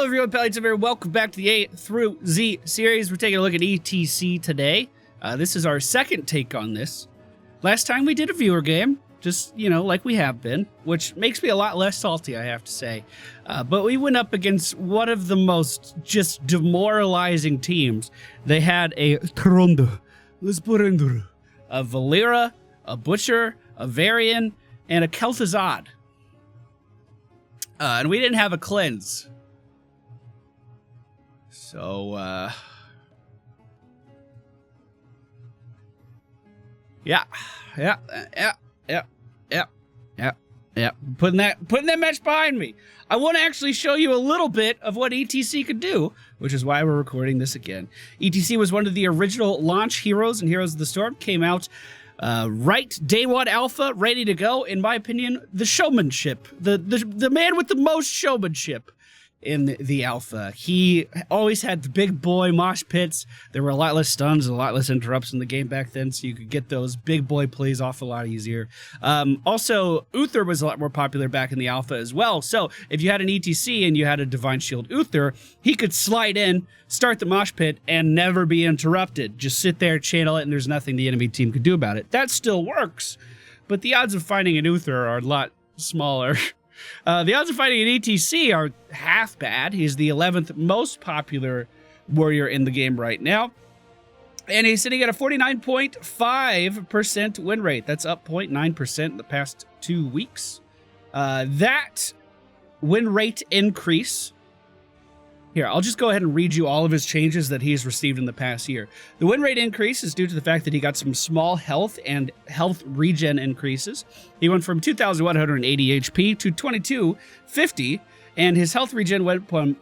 Hello everyone, MFPallytime here. Welcome back to the A through Z series. We're taking a look at E.T.C today. This is our second take on this. Last time we did a viewer game, just, you know, like we have been, which makes me a lot less salty, I have to say. But we went up against one of the most just demoralizing teams. They had a Tronda, a Valera, a Butcher, a Varian, and a Kel'Thuzad. And we didn't have a cleanse. So, yeah. Putting that match behind me. I want to actually show you a little bit of what E.T.C could do, which is why we're recording this again. E.T.C was one of the original launch heroes in Heroes of the Storm. Came out right day one alpha, ready to go. In my opinion, the showmanship, the man with the most showmanship in the alpha. He always had the big boy mosh pits. There were a lot less stuns, a lot less interrupts in the game back then, so you could get those big boy plays off a lot easier. Also, Uther was a lot more popular back in the alpha as well, so if you had an E.T.C and you had a Divine Shield Uther, he could slide in, start the mosh pit, and never be interrupted. Just sit there, channel it, and there's nothing the enemy team could do about it. That still works, but the odds of finding an Uther are a lot smaller. The odds of fighting an E.T.C are half bad. He's the 11th most popular warrior in the game right now. And he's sitting at a 49.5% win rate. That's up 0.9% in the past 2 weeks. That win rate increase... Here, I'll just go ahead and read you all of his changes that he's received in the past year. The win rate increase is due to the fact that he got some small health and health regen increases. He went from 2,180 HP to 2,250, and his health regen went from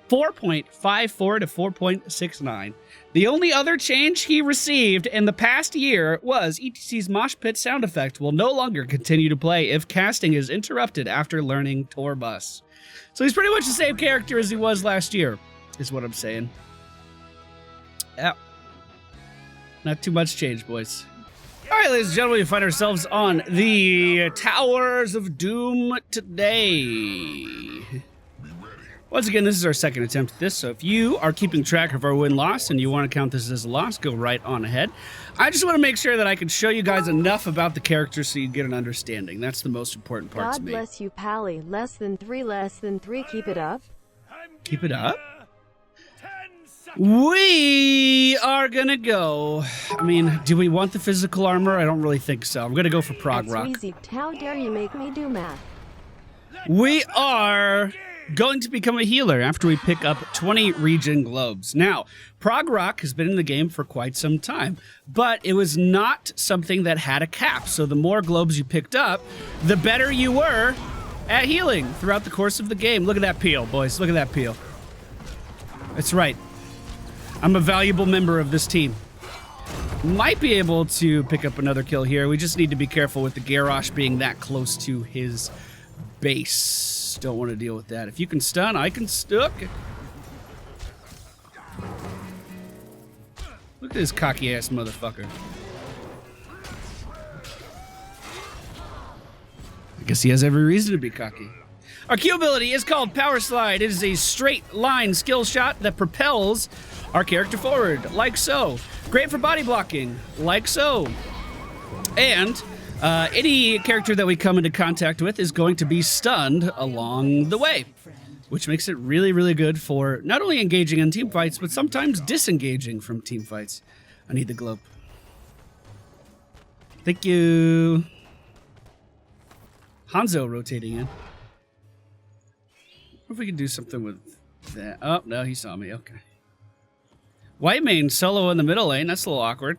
4.54 to 4.69. The only other change he received in the past year was E.T.C's Mosh Pit sound effect will no longer continue to play if casting is interrupted after learning Torbus. So he's pretty much the same character as he was last year, is what I'm saying. Yeah. Not too much change, boys. All right, ladies and gentlemen, we find ourselves on the Towers of Doom today. Once again, this is our second attempt at this, so if you are keeping track of our win-loss and you want to count this as a loss, go right on ahead. I just want to make sure that I can show you guys enough about the character so you get an understanding. That's the most important part to me. God bless you, Pally. Less than three, keep it up. Keep it up? We are gonna go. I mean, do we want the physical armor? I don't really think so. I'm gonna go for Prog Rock. Easy. How dare you make me do math? We are going to become a healer after we pick up 20 regen globes. Now, Prog Rock has been in the game for quite some time, but it was not something that had a cap. So the more globes you picked up, the better you were at healing throughout the course of the game. Look at that peel, boys. Look at that peel. That's right. I'm a valuable member of this team. Might be able to pick up another kill here. We just need to be careful with the Garrosh being that close to his base. Don't want to deal with that. If you can stun, I can stuck. Look at this cocky ass motherfucker. I guess he has every reason to be cocky. Our Q ability is called Power Slide. It is a straight line skill shot that propels our character forward, like so. Great for body blocking, like so. And any character that we come into contact with is going to be stunned along the way, which makes it really, really good for not only engaging in team fights, but sometimes disengaging from team fights. I need the globe. Thank you. Hanzo rotating in. What if we could do something with that? Oh, no, he saw me. Okay. White main solo in the middle lane. That's a little awkward.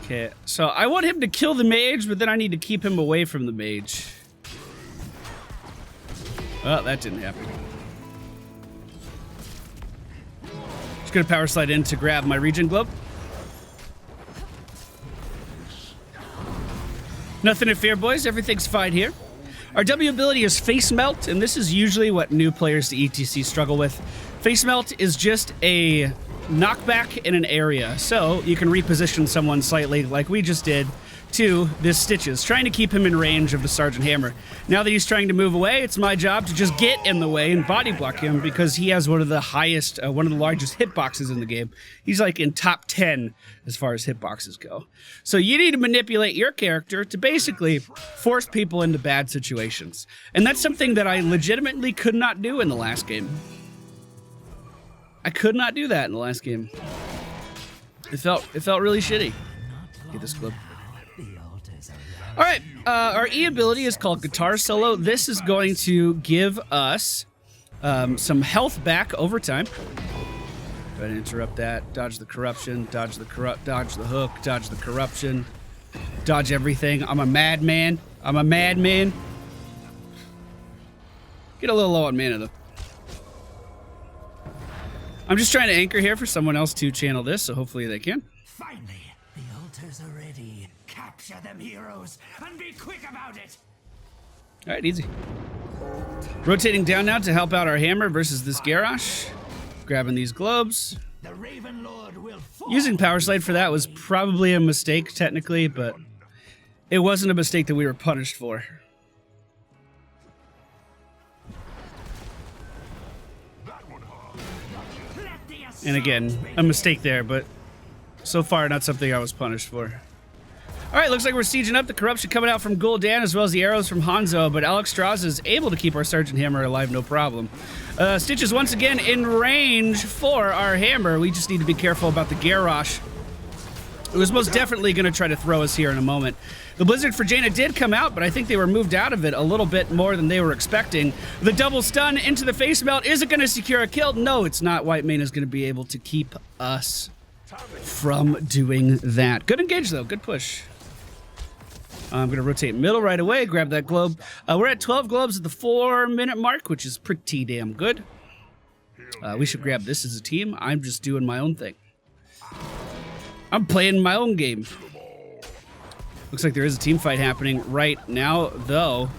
Okay, so I want him to kill the mage, but then I need to keep him away from the mage. Oh, that didn't happen. Just gonna power slide in to grab my regen globe. Nothing to fear, boys. Everything's fine here. Our W ability is Face Melt, and this is usually what new players to E.T.C struggle with. Face Melt is just a knockback in an area, so you can reposition someone slightly like we just did to this Stitches, trying to keep him in range of the Sergeant Hammer. Now that he's trying to move away, it's my job to just get in the way and body block him because he has one of the highest, one of the largest hitboxes in the game. He's like in top 10 as far as hitboxes go. So you need to manipulate your character to basically force people into bad situations. And that's something that I legitimately could not do in the last game. I could not do that in the last game. It felt really shitty. Get this clip. All right, our E ability is called Guitar Solo. This is going to give us some health back over time. Go ahead and interrupt that. Dodge the corruption. Dodge the hook. Dodge the corruption. Dodge everything. I'm a madman. I'm a madman. Get a little low on mana though. I'm just trying to anchor here for someone else to channel this, so hopefully they can. Finally, the altars are ready. Capture them, heroes, and be quick about it. All right, easy. Rotating down now to help out our hammer versus this Garrosh. Grabbing these globes. The Raven Lord will fall. Using Power Slide for that was probably a mistake, technically, but it wasn't a mistake that we were punished for. And again, a mistake there, but so far not something I was punished for. All right, looks like we're sieging up. The corruption coming out from Gul'dan as well as the arrows from Hanzo, but Alexstrasza is able to keep our Sergeant Hammer alive, no problem. Stitches once again in range for our hammer. We just need to be careful about the Garrosh. It was most definitely going to try to throw us here in a moment. The Blizzard for Jaina did come out, but I think they were moved out of it a little bit more than they were expecting. The double stun into the face melt. Is it going to secure a kill? No, it's not. White Mane is going to be able to keep us from doing that. Good engage, though. Good push. I'm going to rotate middle right away, grab that globe. We're at 12 globes at the 4-minute mark, which is pretty damn good. We should grab this as a team. I'm just doing my own thing. I'm playing my own game. Looks like there is a team fight happening right now, though.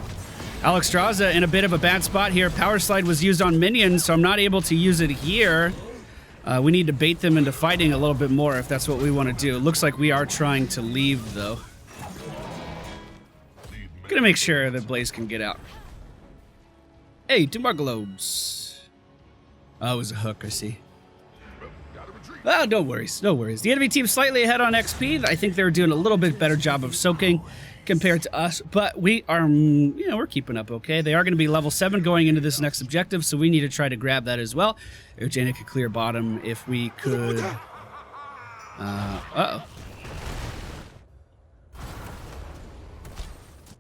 Alexstrasza in a bit of a bad spot here. Power Slide was used on minions, so I'm not able to use it here. We need to bait them into fighting a little bit more if that's what we want to do. It looks like we are trying to leave, though. Gonna make sure that Blaze can get out. Hey, 2 more globes. Oh, it was a hook, I see. Oh, no worries, no worries. The enemy team slightly ahead on XP. I think they're doing a little bit better job of soaking compared to us, but we are, you know, we're keeping up okay. They are going to be level 7 going into this next objective, so we need to try to grab that as well. Jaina could clear bottom if we could. Uh-oh.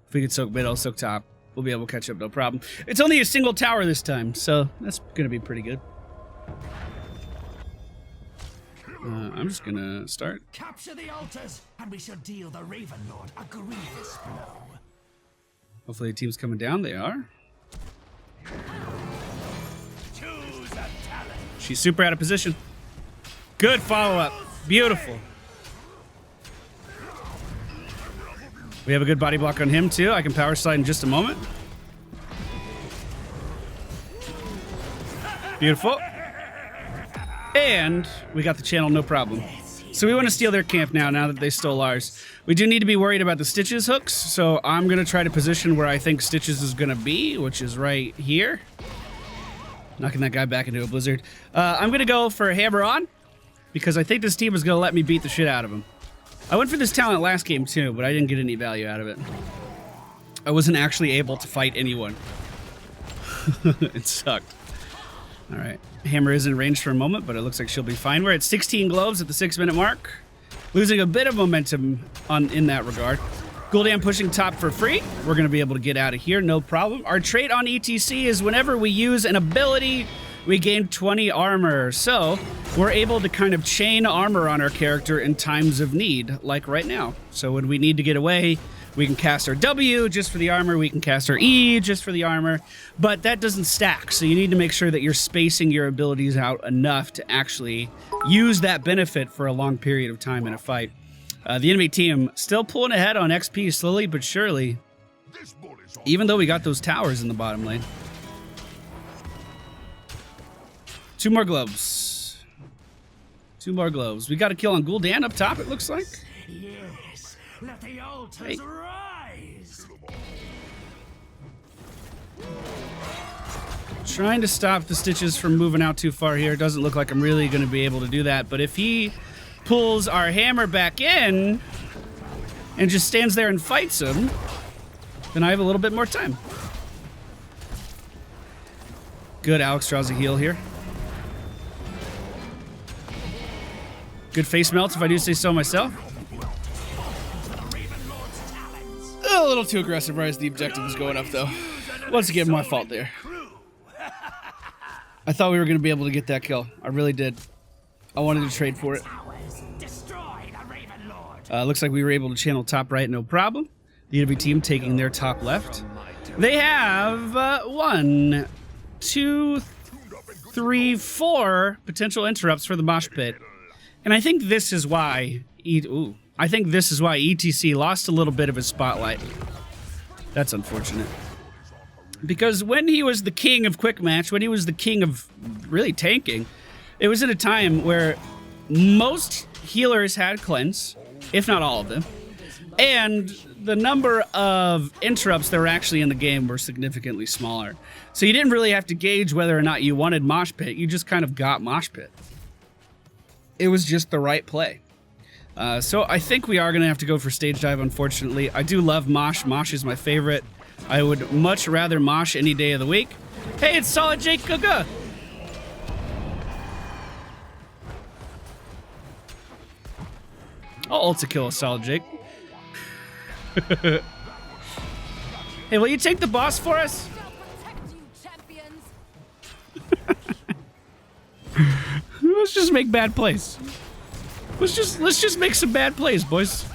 If we could soak mid, I'll soak top. We'll be able to catch up, no problem. It's only a single tower this time, so that's going to be pretty good. I'm just gonna start. Capture the altars, and we shall deal the Raven Lord a grievous blow. Hopefully the team's coming down. They are. Choose a talent. She's super out of position. Good follow-up. Beautiful. We have a good body block on him, too. I can power slide in just a moment. Beautiful. And we got the channel, no problem. So we want to steal their camp now that they stole ours. We do need to be worried about the Stitches hooks, so I'm going to try to position where I think Stitches is going to be, which is right here. Knocking that guy back into a blizzard. I'm going to go for Hammer On, because I think this team is going to let me beat the shit out of him. I went for this talent last game too, but I didn't get any value out of it. I wasn't actually able to fight anyone. It sucked. All right. Hammer is in range for a moment, but it looks like she'll be fine. We're at 16 globes at the 6-minute mark. Losing a bit of momentum in that regard. Gul'dan pushing top for free. We're going to be able to get out of here, no problem. Our trait on E.T.C is whenever we use an ability, we gain 20 armor. So we're able to kind of chain armor on our character in times of need, like right now. So when we need to get away, we can cast our W just for the armor. We can cast our E just for the armor. But that doesn't stack, so you need to make sure that you're spacing your abilities out enough to actually use that benefit for a long period of time in a fight. The enemy team still pulling ahead on XP slowly but surely, even though we got those towers in the bottom lane. 2 more globes. 2 more globes. We got a kill on Gul'dan up top, it looks like. Yes, Let the altars rise. Trying to stop the Stitches from moving out too far here. Doesn't look like I'm really going to be able to do that. But if he pulls our hammer back in and just stands there and fights him, then I have a little bit more time. Good, Alex draws a heal here. Good face melts, if I do say so myself. A little too aggressive right as the objective was going up, though. Once again, my fault there. I thought we were going to be able to get that kill. I really did. I wanted to trade for it. Looks like we were able to channel top right, no problem. The enemy team taking their top left. They have 1, 2, 3, 4 potential interrupts for the mosh pit. And I think this is why E.T.C lost a little bit of his spotlight. That's unfortunate. Because when he was the king of quick match, when he was the king of really tanking, it was at a time where most healers had cleanse, if not all of them, and the number of interrupts that were actually in the game were significantly smaller. So you didn't really have to gauge whether or not you wanted mosh pit, you just kind of got mosh pit. It was just the right play. So I think we are going to have to go for stage dive, unfortunately. I do love mosh. Mosh is my favorite. I would much rather mosh any day of the week. Hey, it's Solid Jake Gaga. I'll ulti kill a Solid Jake. Hey, will you take the boss for us? Let's just make bad plays. Let's just make some bad plays, boys.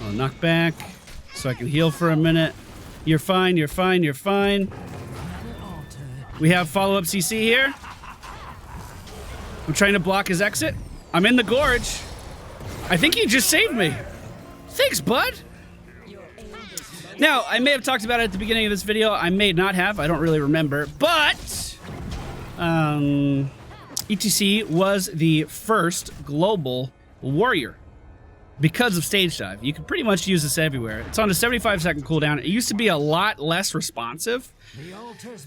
I'll knock back so I can heal for a minute. You're fine, you're fine, you're fine. We have follow-up CC here. I'm trying to block his exit. I'm in the gorge. I think he just saved me. Thanks, bud. Now, I may have talked about it at the beginning of this video. I may not have. I don't really remember. But E.T.C was the first global warrior because of stage dive. You can pretty much use this everywhere. It's on a 75-second cooldown. It used to be a lot less responsive.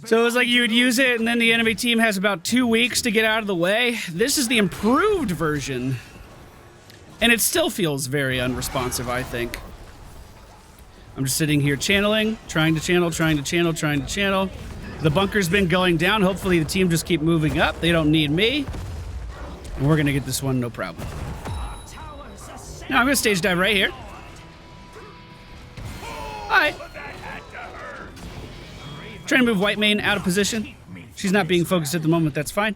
So it was like you would use it, and then the enemy team has about 2 weeks to get out of the way. This is the improved version. And it still feels very unresponsive, I think. I'm just sitting here channeling, trying to channel, trying to channel, trying to channel. The bunker's been going down. Hopefully the team just keep moving up. They don't need me. And we're going to get this one, no problem. Now I'm going to stage dive right here. Alright. Trying to move White Mane out of position. She's not being focused at the moment. That's fine.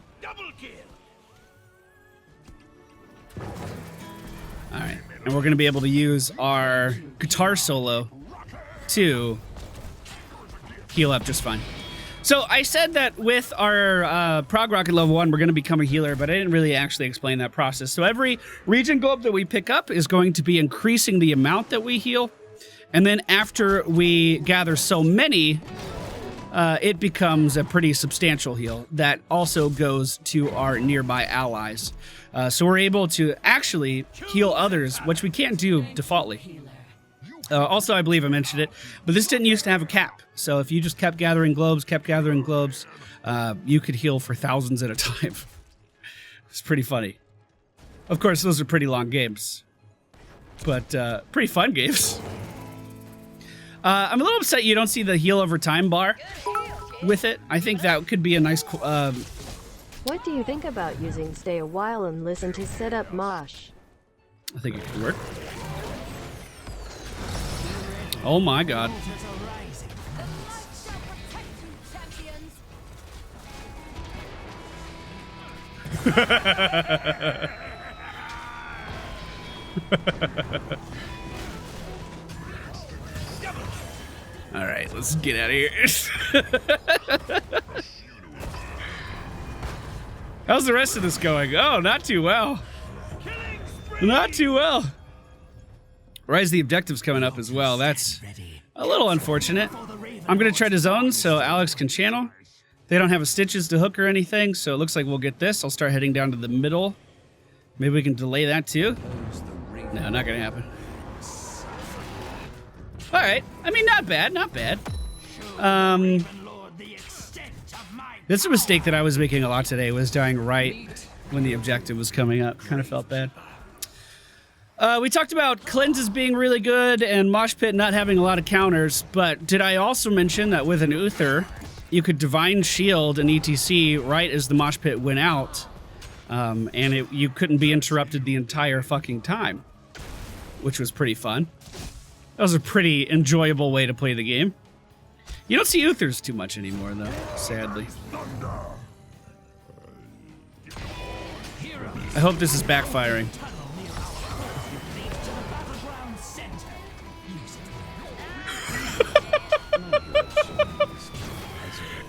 Alright. And we're going to be able to use our guitar solo to heal up just fine. So I said that with our Prog Rocket level 1, we're going to become a healer, but I didn't really actually explain that process. So every region globe that we pick up is going to be increasing the amount that we heal. And then after we gather so many, it becomes a pretty substantial heal that also goes to our nearby allies. So we're able to actually heal others, which we can't do defaultly. Also, I believe I mentioned it, but this didn't used to have a cap. So if you just kept gathering globes, you could heal for thousands at a time. It's pretty funny. Of course, those are pretty long games, but pretty fun games. I'm a little upset you don't see the heal over time bar with it. I think that could be a nice... What do you think about using stay a while and listen to set up mosh? I think it could work. Oh my god. All right, let's get out of here. How's the rest of this going? Oh, not too well. Not too well. Rise the objective's coming up as well. That's a little unfortunate. I'm going to try to zone so Alex can channel. They don't have a Stitches to hook or anything, so it looks like we'll get this. I'll start heading down to the middle. Maybe we can delay that too. No, not going to happen. All right. I mean, not bad, not bad. That's a mistake that I was making a lot today, was dying right when the objective was coming up. Kind of felt bad. We talked about cleanses being really good and Mosh Pit not having a lot of counters, but did I also mention that with an Uther, you could Divine Shield an E.T.C right as the Mosh Pit went out, and you couldn't be interrupted the entire fucking time, which was pretty fun. That was a pretty enjoyable way to play the game. You don't see Uthers too much anymore, though, sadly. I hope this is backfiring.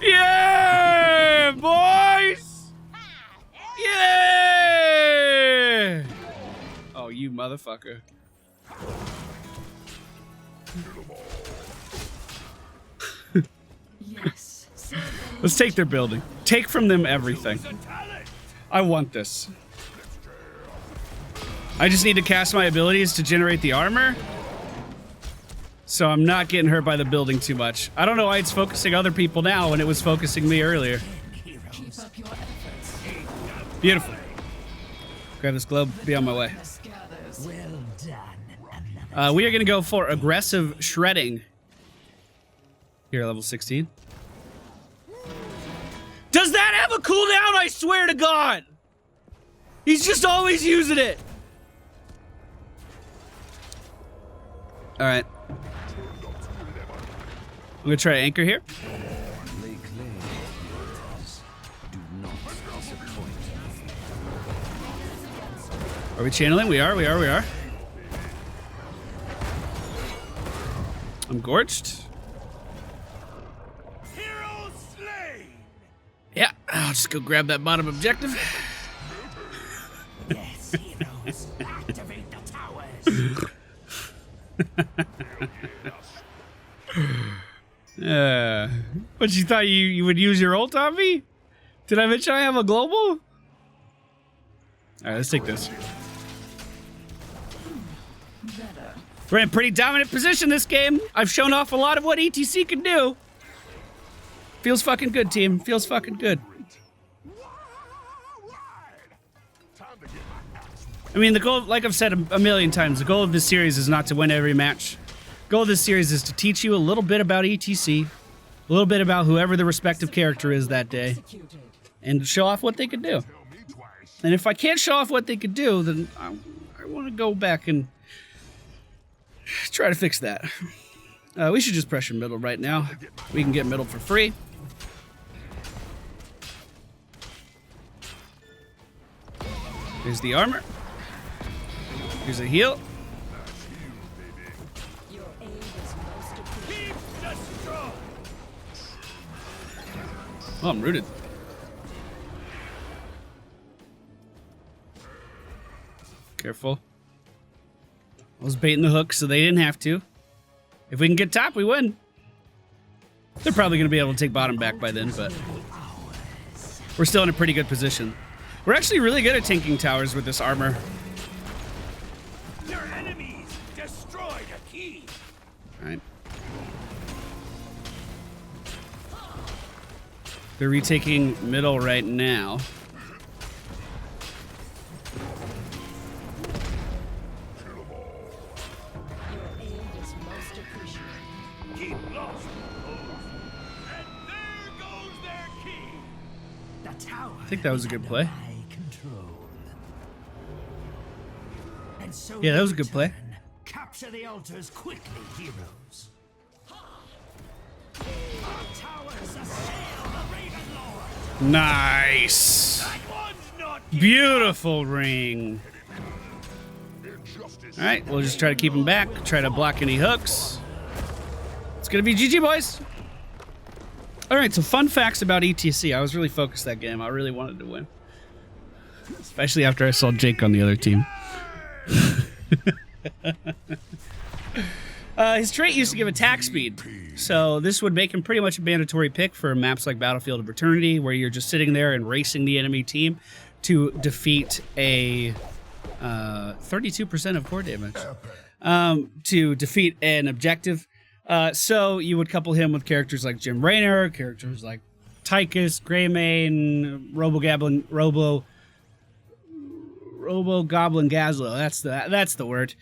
Yeah, boys! Yeah! Oh, you motherfucker. Yes. Let's take their building. Take from them everything. I want this. I just need to cast my abilities to generate the armor, so I'm not getting hurt by the building too much. I don't know why it's focusing other people now when it was focusing me earlier. Beautiful. Grab this globe, be on my way. Well done. We are going to go for aggressive shredding. Here, level 16. Does that have a cooldown? I swear to God! He's just always using it! Alright. I'm gonna try to anchor here. Are we channeling? We are. I'm gorged. Yeah, I'll just go grab that bottom objective. Yes, heroes, activate the towers. But you thought you would use your ult on me? Did I mention I have a global? All right, let's take this. We're in a pretty dominant position this game. I've shown off a lot of what E.T.C can do. Feels fucking good, team. Feels fucking good. I mean, the goal, like I've said a million times, the goal of this series is not to win every match. The goal of this series is to teach you a little bit about E.T.C, a little bit about whoever the respective character is that day, and show off what they could do. And if I can't show off what they could do, then I want to go back and try to fix that. We should just pressure middle right now. We can get middle for free. Here's the armor. Here's a heal. Oh, I'm rooted. Careful. I was baiting the hook, so they didn't have to. If we can get top, we win. They're probably going to be able to take bottom back by then, but we're still in a pretty good position. We're actually really good at tanking towers with this armor. Your enemies destroyed a key. All right. They're retaking middle right now. I think that was a good play. Yeah, that was a good play. Capture the altars quickly, heroes. Our towers assail the Raven Lord. Nice. That one's not Beautiful ring. All right, we'll just try to keep him back. Try to block any hooks. It's gonna be GG, boys. All right, so fun facts about E.T.C. I was really focused that game. I really wanted to win. Especially after I saw Jake on the other team. His trait used to give attack speed. So this would make him pretty much a mandatory pick for maps like Battlefield of Eternity, where you're just sitting there and racing the enemy team to defeat a 32% of core damage. To defeat an objective. So you would couple him with characters like Jim Raynor, characters like Tychus, Greymane, Robo Goblin Gazlo. That's the word.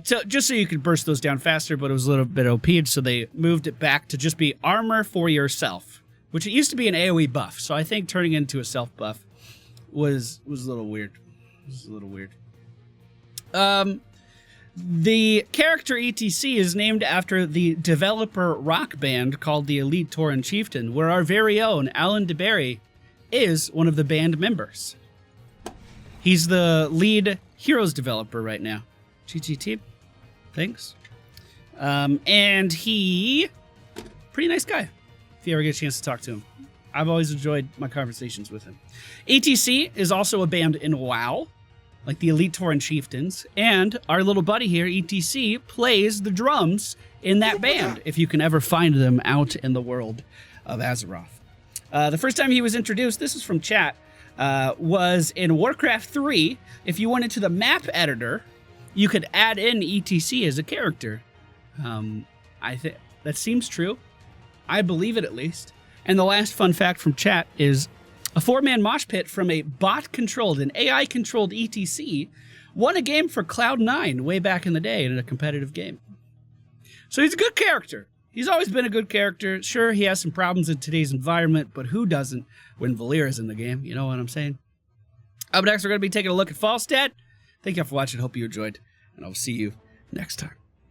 Just so you could burst those down faster, but it was a little bit OP'd, so they moved it back to just be armor for yourself, which it used to be an AoE buff. So I think turning into a self buff was a little weird. The character E.T.C is named after the developer rock band called the Elite Tauren Chieftain, where our very own Alan DeBerry is one of the band members. He's the lead Heroes developer right now. GGT, thanks. And he, pretty nice guy, if you ever get a chance to talk to him. I've always enjoyed my conversations with him. E.T.C is also a band in WoW, like the Elite Tauren Chieftains, and our little buddy here, E.T.C, plays the drums in that band, if you can ever find them out in the world of Azeroth. The first time he was introduced, this is from chat, was in Warcraft 3. If you went into the map editor, you could add in E.T.C as a character. I think that seems true. I believe it, at least. And the last fun fact from chat is a 4-man mosh pit from a bot-controlled, an AI-controlled E.T.C won a game for Cloud9 way back in the day in a competitive game. So he's a good character. He's always been a good character. Sure, he has some problems in today's environment, but who doesn't when Valera's in the game? You know what I'm saying? Up next, we're going to be taking a look at Falstad. Thank you all for watching. Hope you enjoyed, and I'll see you next time.